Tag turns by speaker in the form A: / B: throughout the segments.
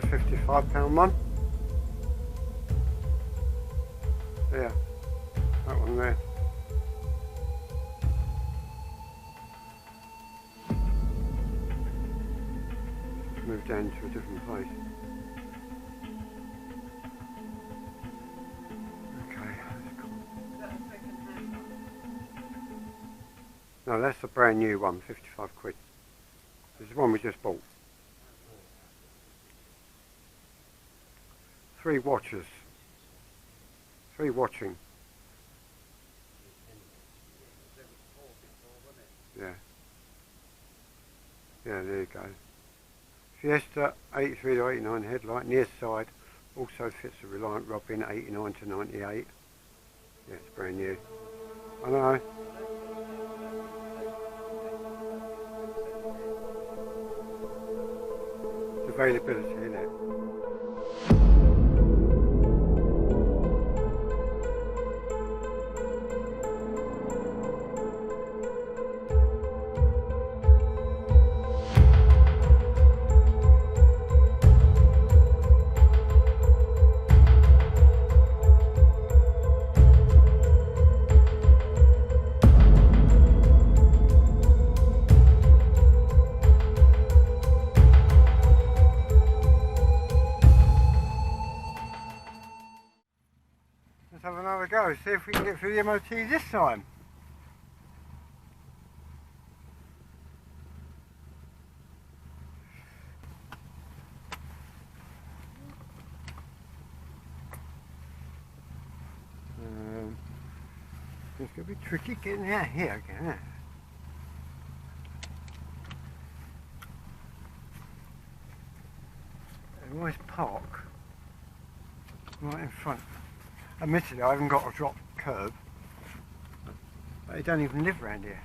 A: the £55 one. Yeah, that one there. Move down to a different place. Okay, that's cool.
B: Is that a second hand one?
A: No, that's a brand new one, 55 quid. This is the one we just bought. 3 watchers. 3 watching. Yeah. Yeah, there you go. Fiesta 83 to 89 headlight, near side. Also fits the Reliant Robin 89 to 98. Yeah, it's brand new. I know. It's availability, isn't it? Let's have another go, see if we can get through the MOT this time. It's going to be tricky getting out here again, isn't it? They always park right in front. Admittedly, I haven't got a drop curb, but they don't even live around here.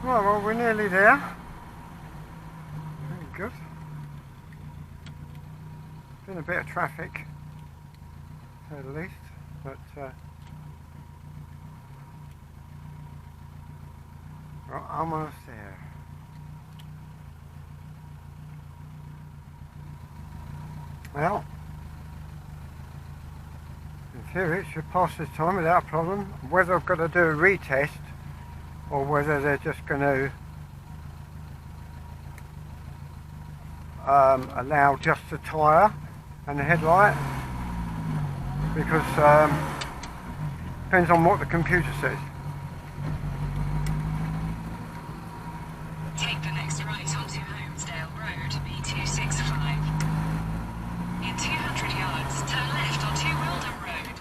A: Right, well, we're nearly there. Very good. Been a bit of traffic, to say the least, but we're almost there. Well, in theory it should pass this time without a problem. Whether I've got to do a retest or whether they're just going to allow just the tyre and the headlight, because depends on what the computer says.
C: Take the next right onto Holmesdale Road, B265. In 200 yards, turn left onto Weldon Road.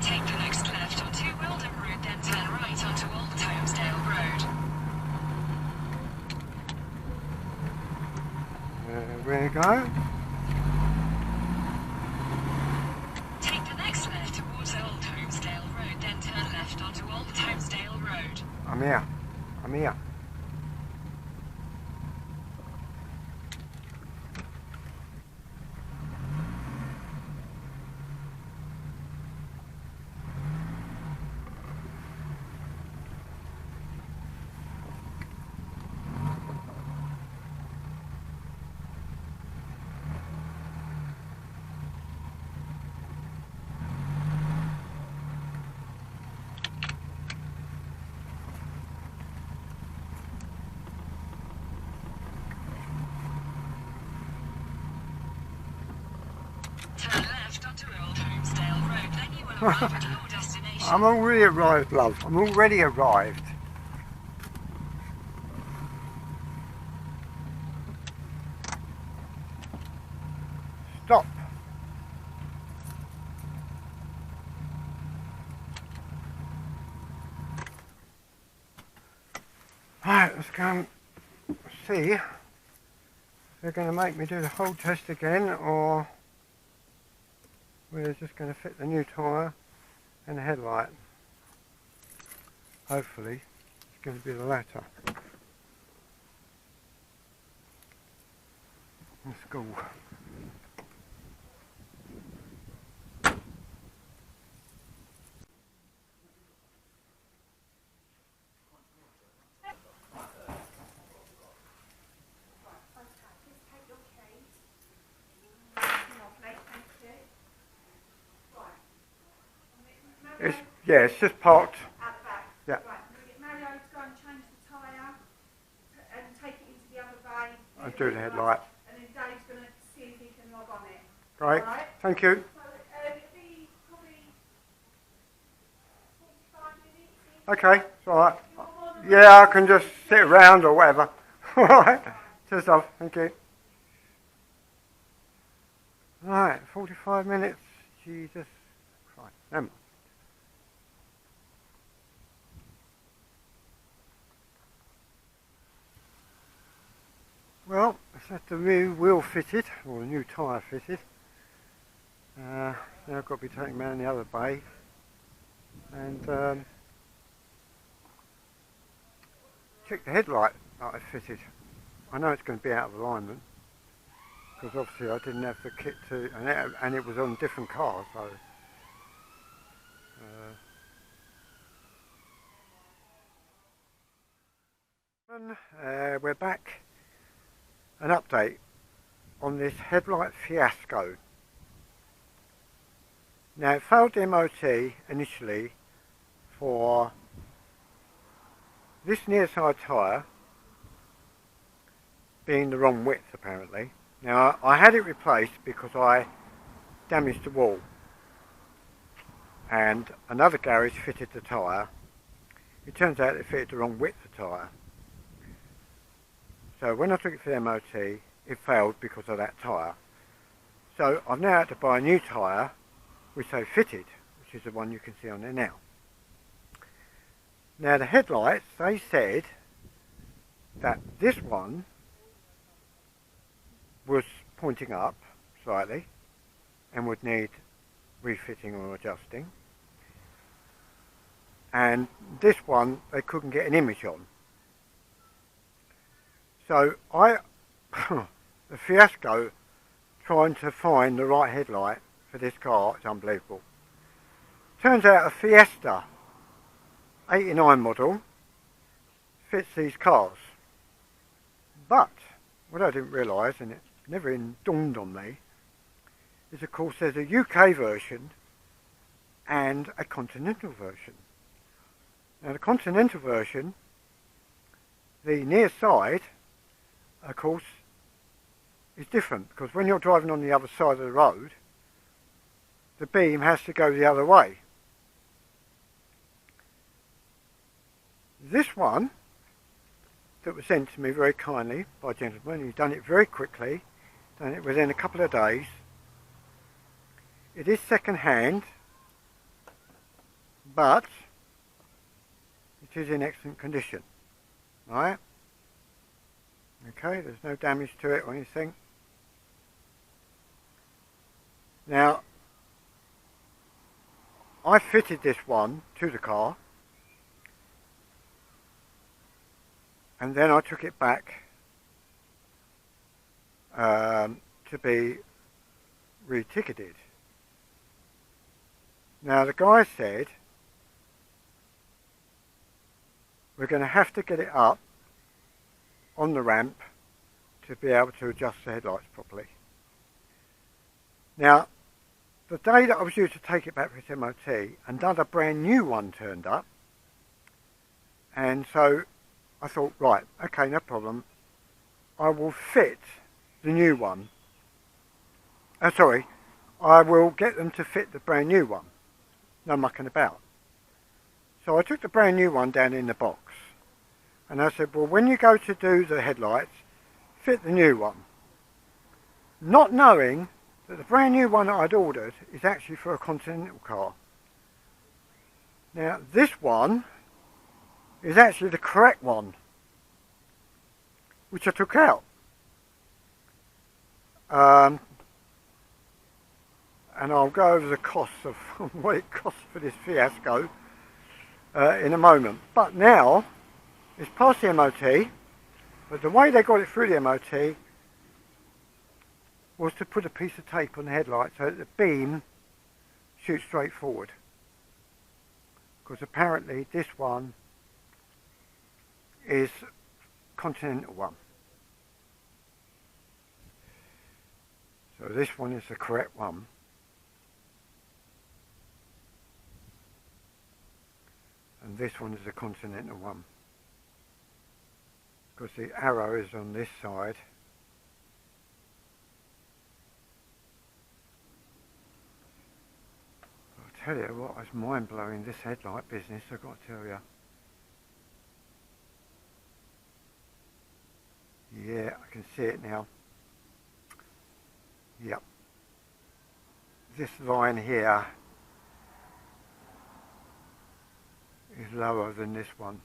C: Take the next left onto Weldon Road, then turn right onto Old Holmesdale Road.
A: There we go.
C: Take the next left towards Old Holmesdale Road, then turn left onto Old Holmesdale Road.
A: I'm here. I'm here.
C: Turn left onto Old Homesdale Road, then you will arrive at your destination.
A: I'm already arrived, love. I'm already arrived. Stop. Right, let's go and see if they're going to make me do the whole test again, or we're just going to fit the new tyre and the headlight. Hopefully it's going to be the latter. Let's go. It's just parked.
B: At the back.
A: Yeah.
B: Right, we'll get Mario to go and change the tyre and take it into the other bay.
A: I'll do the headlight.
B: And then Dave's going to see if he can log on it.
A: Right.
B: Alright?
A: Thank you.
B: So it'll be probably 45 minutes.
A: Okay, it's alright. Yeah, I can just sit around or whatever. Alright. Cheers, love. Thank you. Right, 45 minutes. Jesus Christ. Never mind. Well, let's have the new wheel fitted, or the new tyre fitted. Now I've got to be taking them around the other bay. And check the headlight that I fitted. I know it's going to be out of alignment, because obviously I didn't have the kit to, and it was on different cars, so we're back. An update on this headlight fiasco. Now, it failed the MOT initially for this near side tyre being the wrong width, apparently. Now, I had it replaced because I damaged the wall, and another garage fitted the tyre. It turns out they fitted the wrong width of tyre. So when I took it for the MOT, it failed because of that tyre. So I've now had to buy a new tyre, which they fitted, which is the one you can see on there now. Now the headlights, they said that this one was pointing up slightly and would need refitting or adjusting. And this one they couldn't get an image on. So the fiasco trying to find the right headlight for this car is unbelievable. Turns out a Fiesta 89 model fits these cars. But what I didn't realise, and it never even dawned on me, is of course there's a UK version and a continental version. Now the continental version, the near side, of course, is different, because when you're driving on the other side of the road, the beam has to go the other way. This one, that was sent to me very kindly by a gentleman, he's done it very quickly, done it within a couple of days. It is second hand, but it is in excellent condition, right? Okay, there's no damage to it or anything. Now, I fitted this one to the car, and then I took it back to be reticketed. Now the guy said we're going to have to get it up on the ramp to be able to adjust the headlights properly. Now, the day that I was due to take it back for its MOT, another brand new one turned up, and so I thought, right, okay, no problem, I will fit the new one. I will get them to fit the brand new one. No mucking about. So I took the brand new one down in the box. And I said, well, when you go to do the headlights, fit the new one. Not knowing that the brand new one that I'd ordered is actually for a Continental car. Now, this one is actually the correct one, which I took out. And I'll go over the costs of what it costs for this Fiasco in a moment. But now, it's past the MOT, but the way they got it through the MOT was to put a piece of tape on the headlight so that the beam shoots straight forward. Because apparently this one is Continental one. So this one is the correct one. And this one is the Continental one. Because the arrow is on this side. I'll tell you what, it's mind blowing, this headlight business, I've got to tell you. Yeah, I can see it now. Yep. This line here is lower than this one.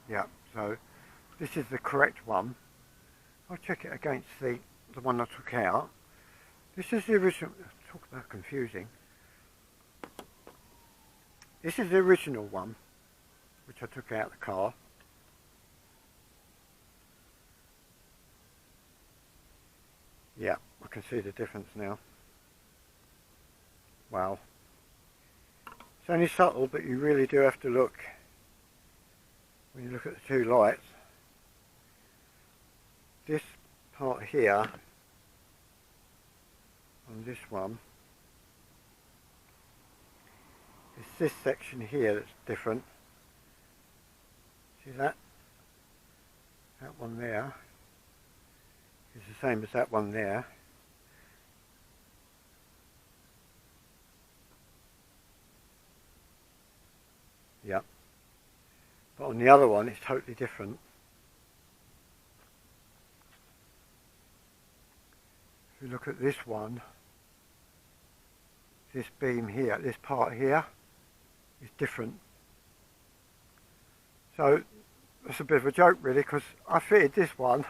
A: Yeah, so this is the correct one. I'll check it against the one I took out. This is the original. Talk about confusing. This is the original one, which I took out of the car. Yeah, I can see the difference now. Wow. It's only subtle, but you really do have to look when you look at the two lights. This part here on this one is this section here that's different. See that? That one there is the same as that one there. Yep. But on the other one it's totally different. If you look at this one, this beam here, this part here is different. So that's a bit of a joke really, because I fitted this one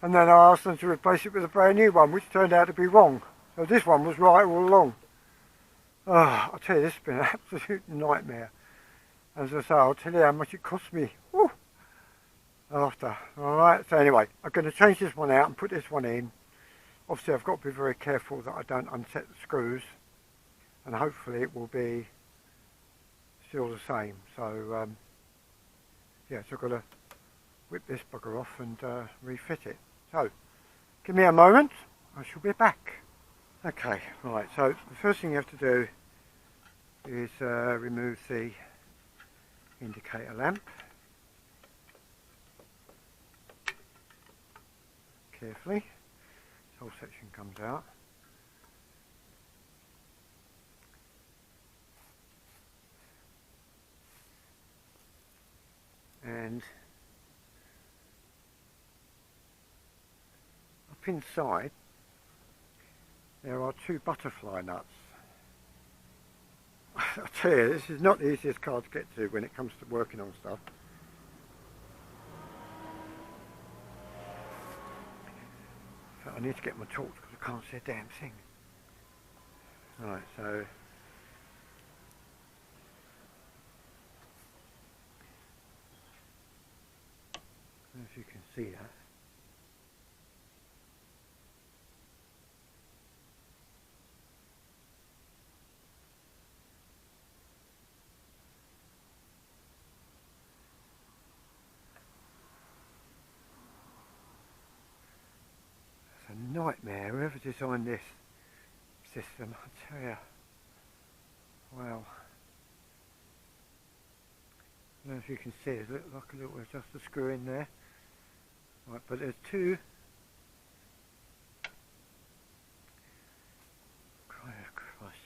A: and then I asked them to replace it with a brand new one, which turned out to be wrong. So this one was right all along. Oh, I'll tell you, this has been an absolute nightmare. As I say, I'll tell you how much it cost me. Woo, after. Alright, so anyway, I'm going to change this one out and put this one in. Obviously I've got to be very careful that I don't unset the screws, and hopefully it will be still the same. So yeah, so I've got to whip this bugger off and refit it. So give me a moment, I shall be back. Okay, right, so the first thing you have to do is remove the indicator lamp carefully. This whole section comes out. And up inside there are two butterfly nuts. I tell you, this is not the easiest car to get to when it comes to working on stuff. So I need to get my torch because I can't see a damn thing. Right, so I don't know if you can see that. Nightmare, whoever designed this system, I tell you. Wow. I don't know if you can see it, looks like a little adjuster screw in there. Right, but there's two. Christ.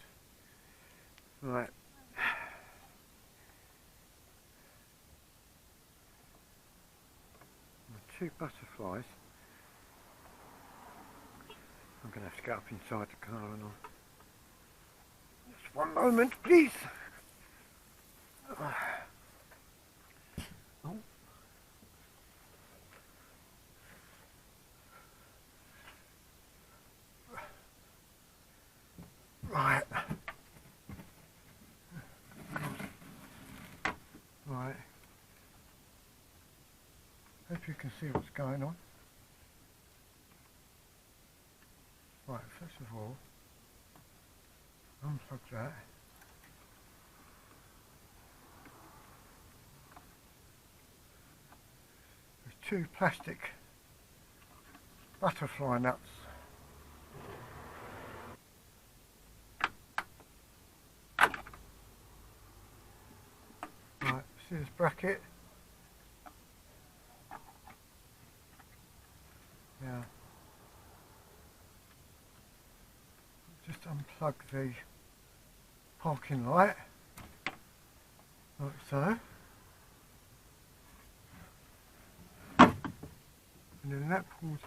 A: Right. Two butterflies. I'm going to have to get up inside the car and on. Just one moment, please. Oh. Right. Right. Hope you can see what's going on. Right, first of all, unplug that. There's two plastic butterfly nuts. Right, see this bracket? Yeah. Just unplug the parking light, like so. And then that pulls.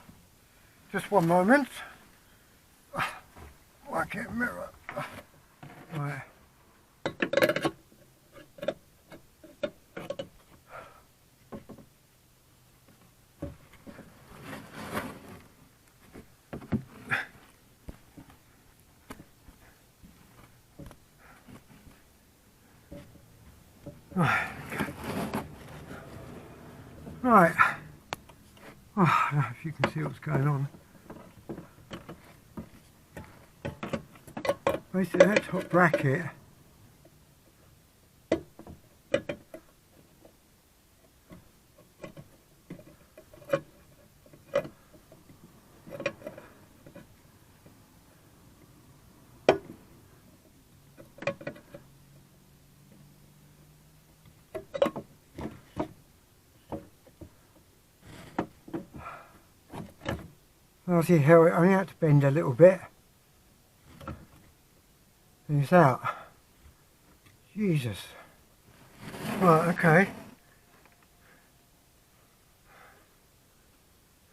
A: Just one moment. Might get a mirror. Right. Right. Right. Oh, I don't know if you can see what's going on. Basically that top bracket I'll see how it only had to bend a little bit. And it's out. Jesus. Right, okay.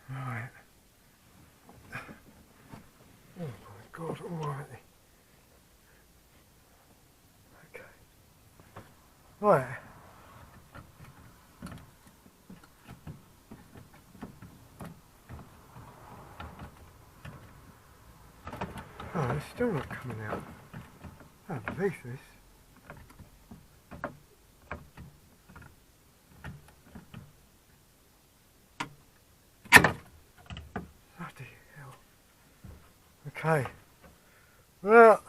A: Right. Oh my God, alright. Okay. Right. Oh, it's still not coming out. I don't believe this. Bloody hell. Okay. Well,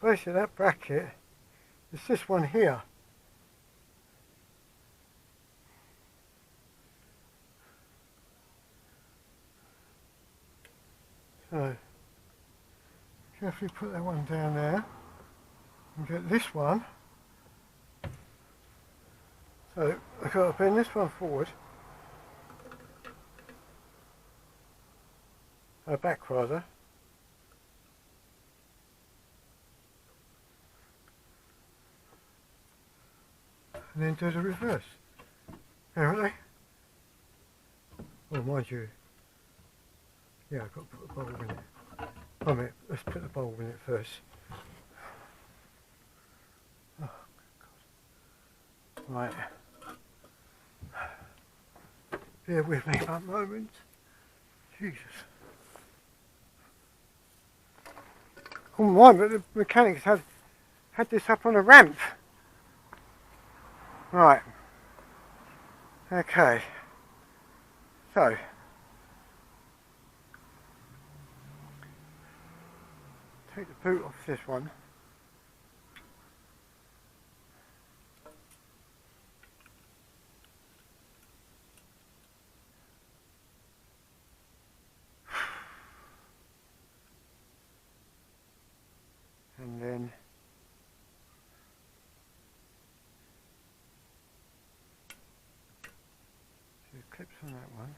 A: basically that bracket, it's this one here. So, carefully put that one down there and get this one. So, I've got to bend this one forward. Back rather. And then do the reverse. Apparently. Oh, mind you. Yeah, I've got to put a bulb in it. Oh, mate, let's put the bulb in it first. Oh, God. Right. Bear with me a moment. Jesus. Oh my, but the mechanics had this up on a ramp. Right. Okay. So. Take the boot off this one. And then clips on that one.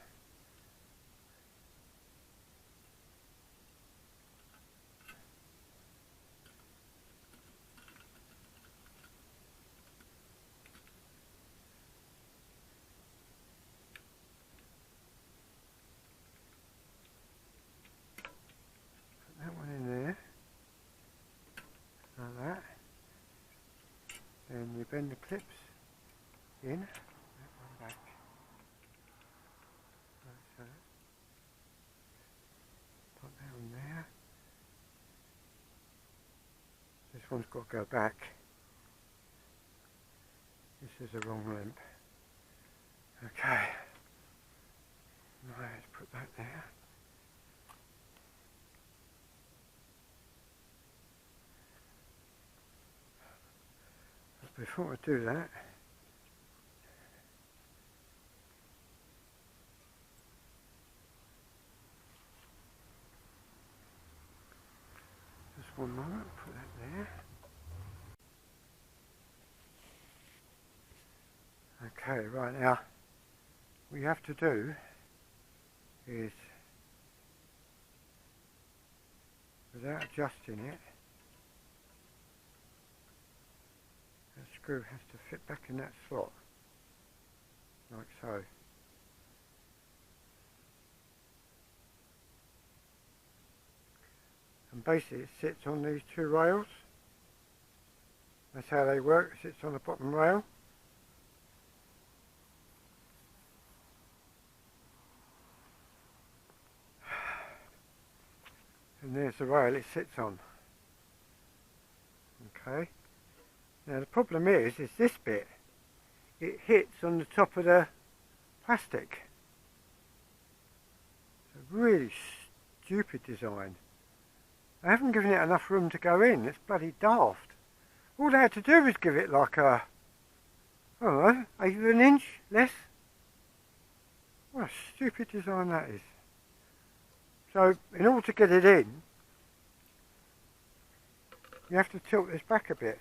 A: Put that one in there, like that. Then you bend the clips in, that one back, like so. Put that on there. This one's got to go back. This is the wrong length. Okay. Right, let's put that there. But before I do that, just one moment, put that there. Okay, right now, what you have to do is, without adjusting it, that screw has to fit back in that slot, like so. And basically it sits on these two rails. That's how they work, it sits on the bottom rail. And there's the rail it sits on. Okay. Now the problem is this bit. It hits on the top of the plastic. It's a really stupid design. I haven't given it enough room to go in. It's bloody daft. All they had to do was give it like a, I don't know, eighth of an inch less. What a stupid design that is. So, in order to get it in, you have to tilt this back a bit.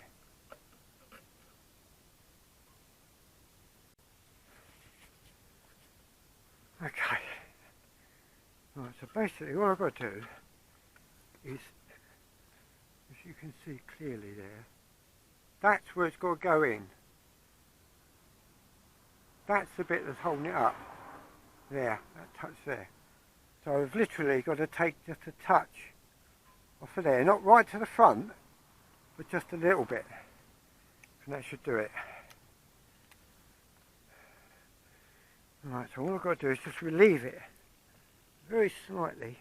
A: Okay. Right, so basically what I've got to do is, as you can see clearly there, that's where it's got to go in. That's the bit that's holding it up. There, that touch there. So I've literally got to take just a touch off of there, not right to the front, but just a little bit, and that should do it. Right, so all I've got to do is just relieve it very slightly.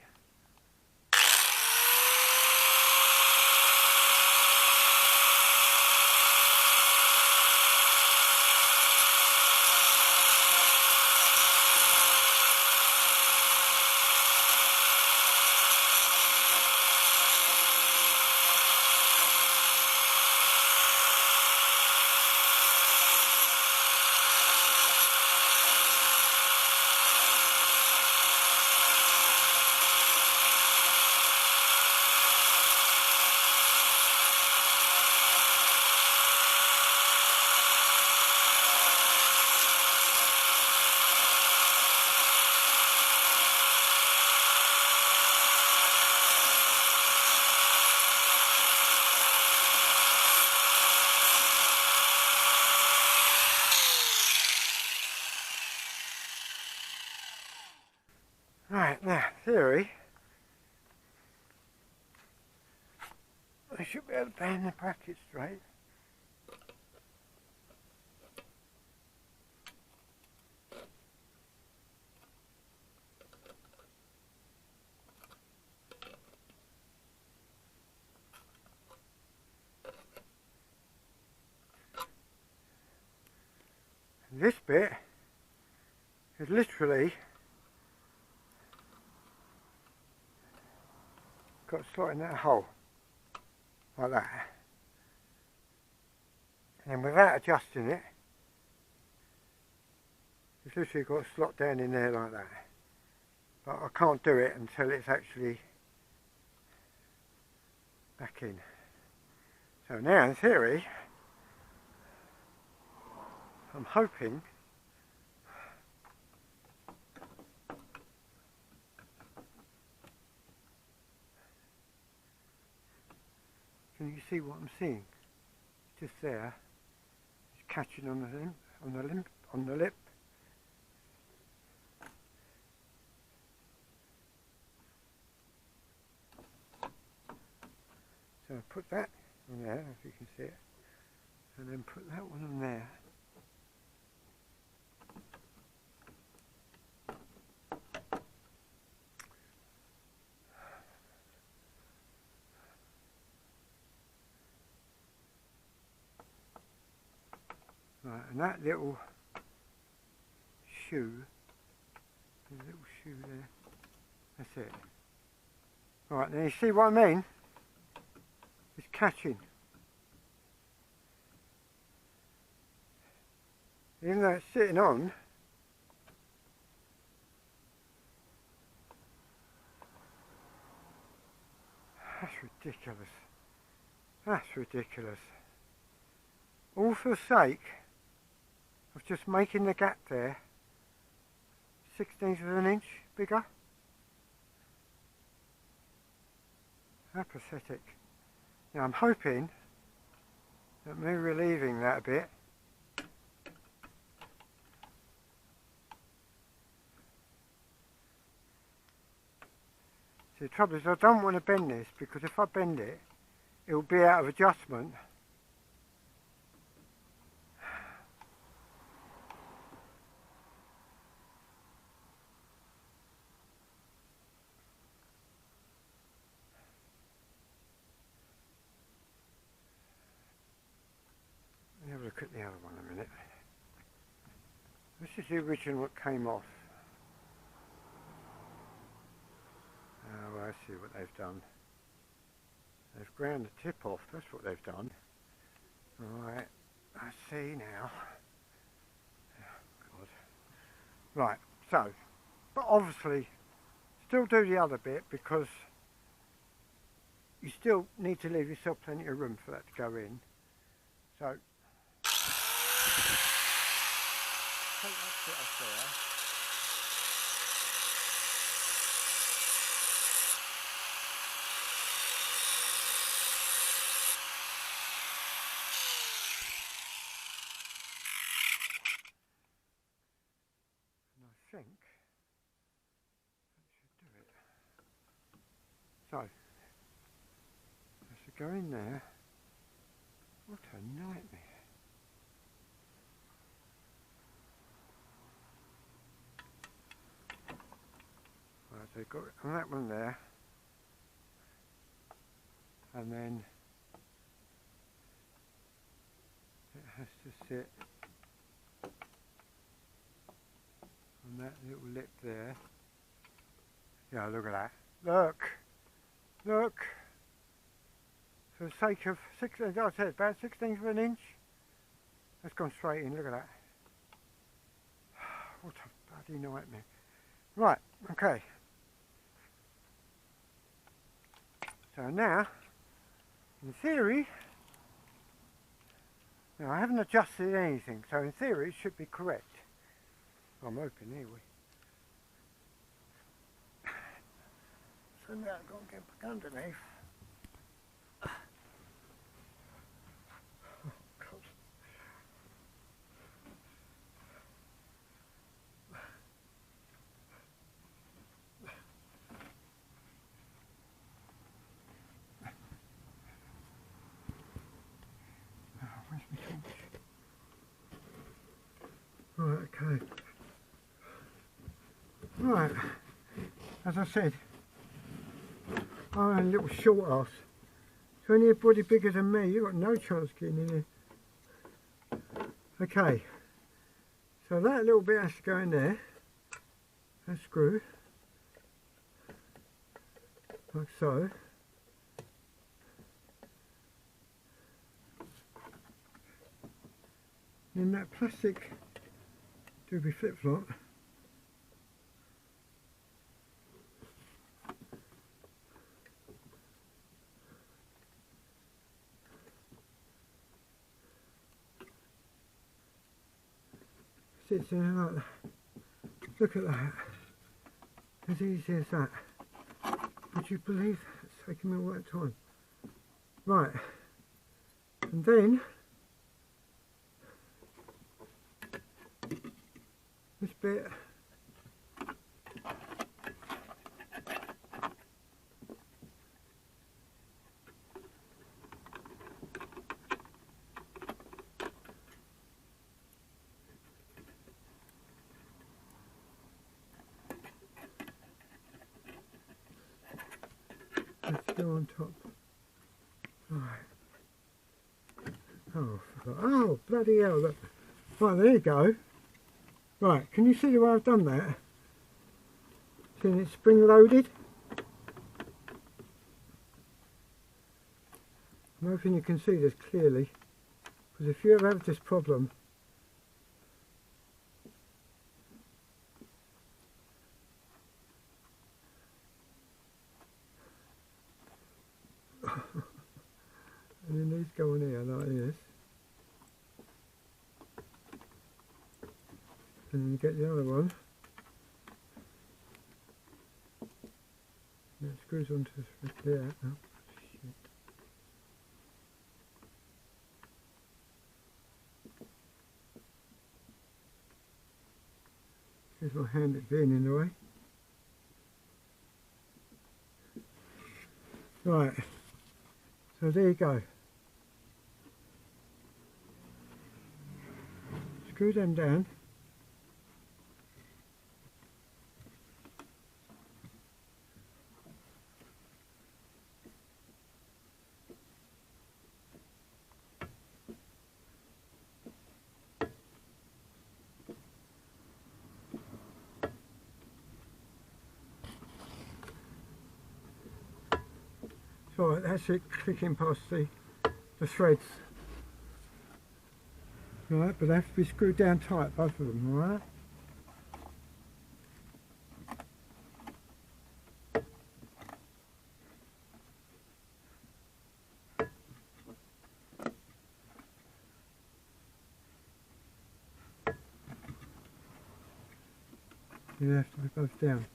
A: Right, now, theory, I should be able to bend the bracket straight. And this bit is literally got a slot in that hole, like that. And then without adjusting it, it's literally got a slot down in there like that. But I can't do it until it's actually back in. So now in theory, I'm hoping Can you see what I'm seeing? It's just there. It's catching on the lip. So put that on there, if you can see it, and then put that one on there. Right, and that little shoe, the little shoe there, that's it. Right, now you see what I mean? It's catching. Even though it's sitting on, that's ridiculous. That's ridiculous. All for the sake of just making the gap there 1/16 of an inch bigger. How pathetic. Now I'm hoping that me relieving that a bit see, the trouble is I don't want to bend this, because if I bend it, it will be out of adjustment. Let me have a look at the other one a minute. This is the original that came off. Oh, I see what they've done. They've ground the tip off, that's what they've done. Right, I see now. Oh, God. Right, so, but obviously, still do the other bit, because you still need to leave yourself plenty of room for that to go in. So, take that bit off there. And I think that should do it. So, as to go in there, what a nightmare. Right, so you've got that one there, and then it has to sit on that little lip there. Yeah, look at that. Look! Look! For the sake of 16, I said about 1/16 of an inch. That's gone straight in, look at that. What a bloody nightmare. Right, okay. So now, in theory, now I haven't adjusted anything, so in theory it should be correct. I'm hoping anyway. So now I've got to get back underneath. Oh, God. Where's my torch? Right, okay. Right, as I said, I'm a little short ass. So anybody bigger than me, you've got no chance getting in here. Okay, so that little bit has to go in there. That screw, like so. Then that plastic doobie flip-flop sits there like that. Look at that. As easy as that. Would you believe that's taken me all that time? Right. And then this bit let's go on top. Right. Oh, bloody hell. Look. Right, there you go. Right, can you see the way I've done that? Seeing it's spring loaded? I'm hoping you can see this clearly, because if you ever have this problem, and then these go on here like this, and then you get the other one, and it screws onto there. Oh, shit. Here's my hand, it's being in the way. Right, so there you go. Screw them down. So that's it, clicking past the threads. Right, but they have to be screwed down tight, both of them, alright? They have to be both down.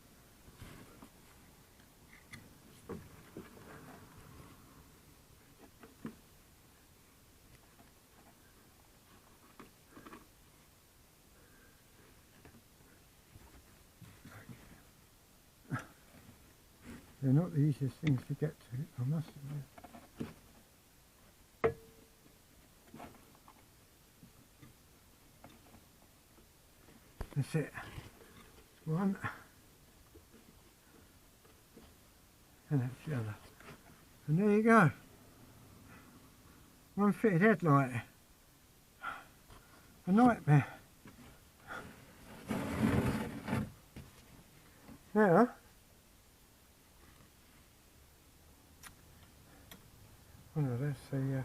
A: They're not the easiest things to get to, I must admit. That's it. One. And that's the other. And there you go. One fitted headlight. A nightmare. Now, oh no, that's the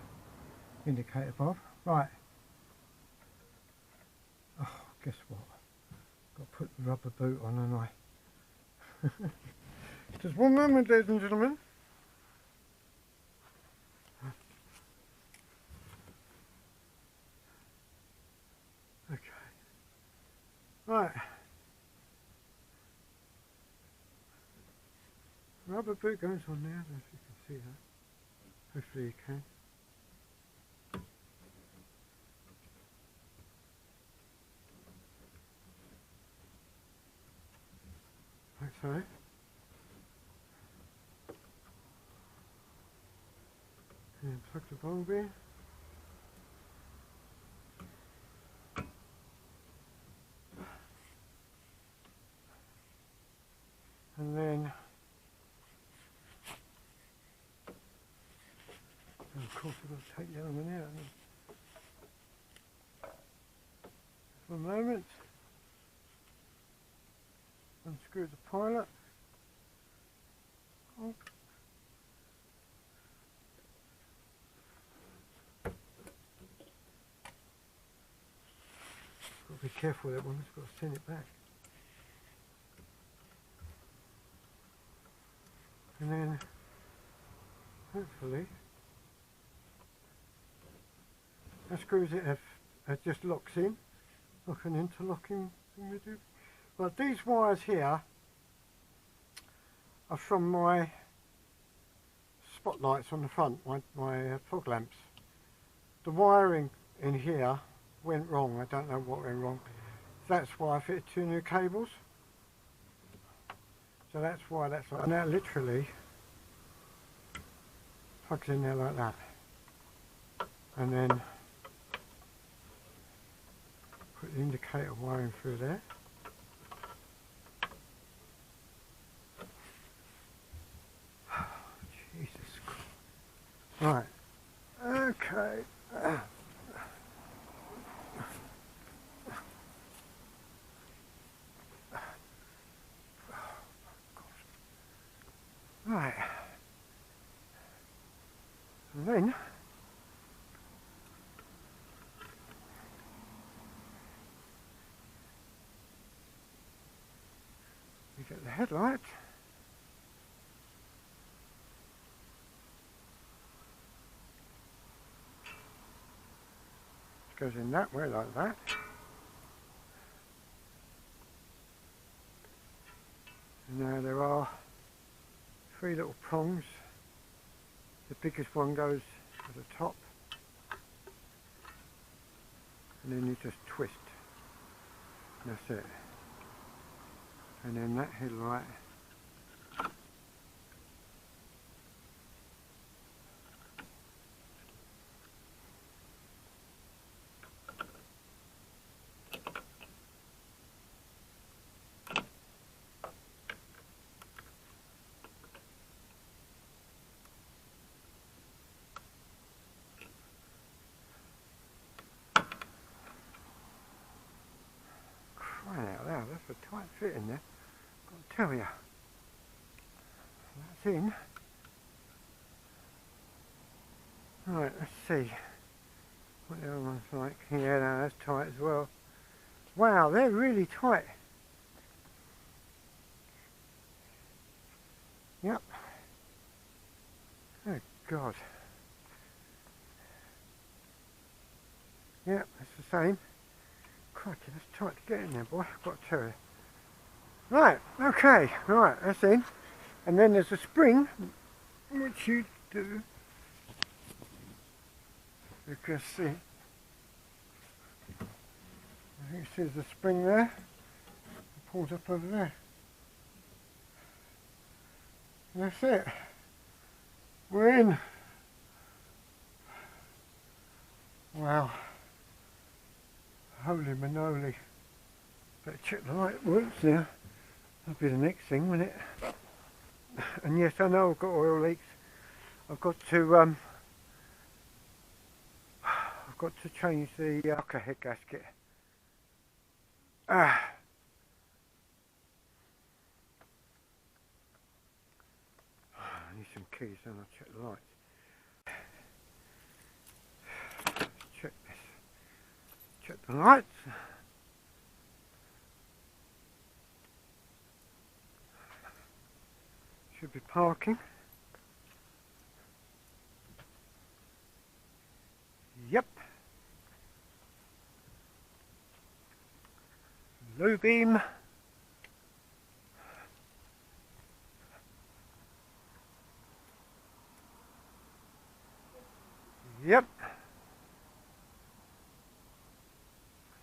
A: indicator bulb. Right. Oh, guess what? Got to put the rubber boot on, and I. Just one moment, ladies and gentlemen. Okay. Right. Rubber boot goes on there, I don't know if you can see that. Hopefully you can. Like so. And plug the bulb in. And then, and of course I've got to take the other one out. For a moment, unscrew the pilot. Oh. Got to be careful with that one, it's got to send it back. And then, hopefully, that screws it just locks in, like an interlocking thing we do. But these wires here are from my spotlights on the front, my fog lamps. the wiring in here went wrong. I don't know what went wrong. That's why I fitted 2 new cables. So that's why that's like, now literally plugs in there like that. And then put the indicator wiring through there. Jesus Christ. Right. Okay. Right. And then you get the headlight. It goes in that way like that. And now there are 3 little prongs. The biggest one goes at the top, and then you just twist. And that's it. And then that headlight out loud, that's a tight fit in there, got to tell you. That's in. Right, let's see what the other one's like. Yeah, no, that's tight as well. Wow, they're really tight. Yep. Oh God. Yep, it's the same. Crikey, that's tight to get in there, boy, I've got to tell you. Right, okay, right, that's in. And then there's a spring, which you do. You can see. I think there's a spring there. It pulls up over there. And that's it. We're in. Wow. Holy manoli. Better check the light works now. That'll be the next thing, won't it? And yes, I know I've got oil leaks. I've got to change the rocker head gasket. I need some keys, then I'll check the lights. Check this. Check the lights. Should be parking. Yep. Low beam. Yep.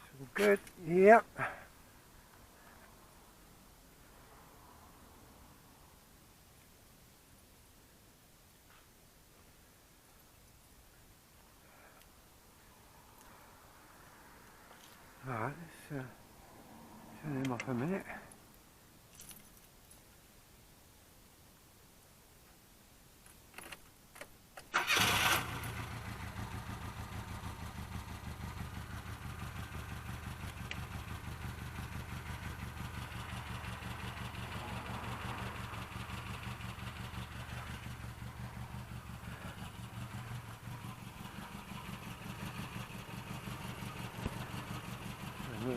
A: So good. Yep. Alright, let's turn him off a minute.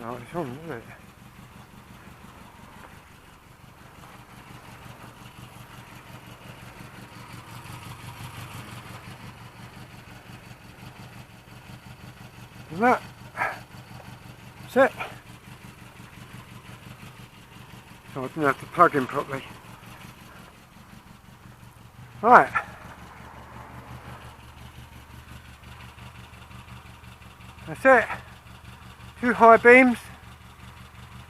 A: No, it's on, isn't it? And that's it. So I didn't have to plug in properly. Right. That's it. 2 high beams.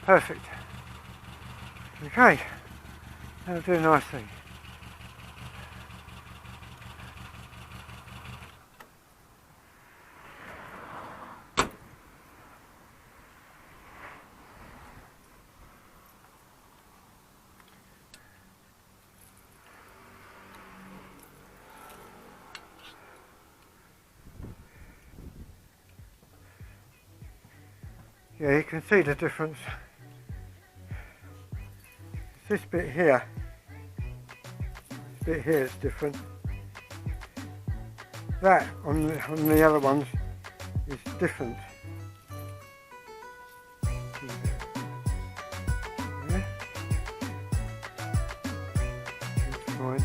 A: Perfect. Okay. That'll do nicely. Yeah, you can see the difference. It's this bit here. This bit here is different. That on the other ones is different. Yeah. That's fine.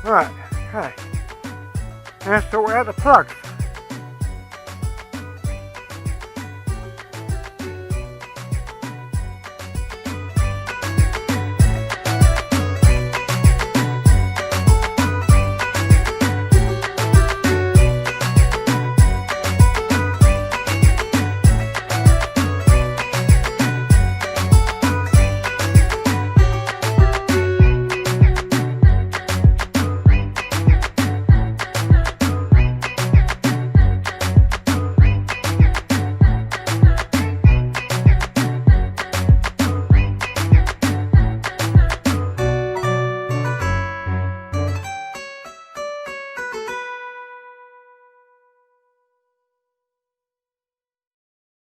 A: That's all right. Right. Okay. Now sort out the plugs.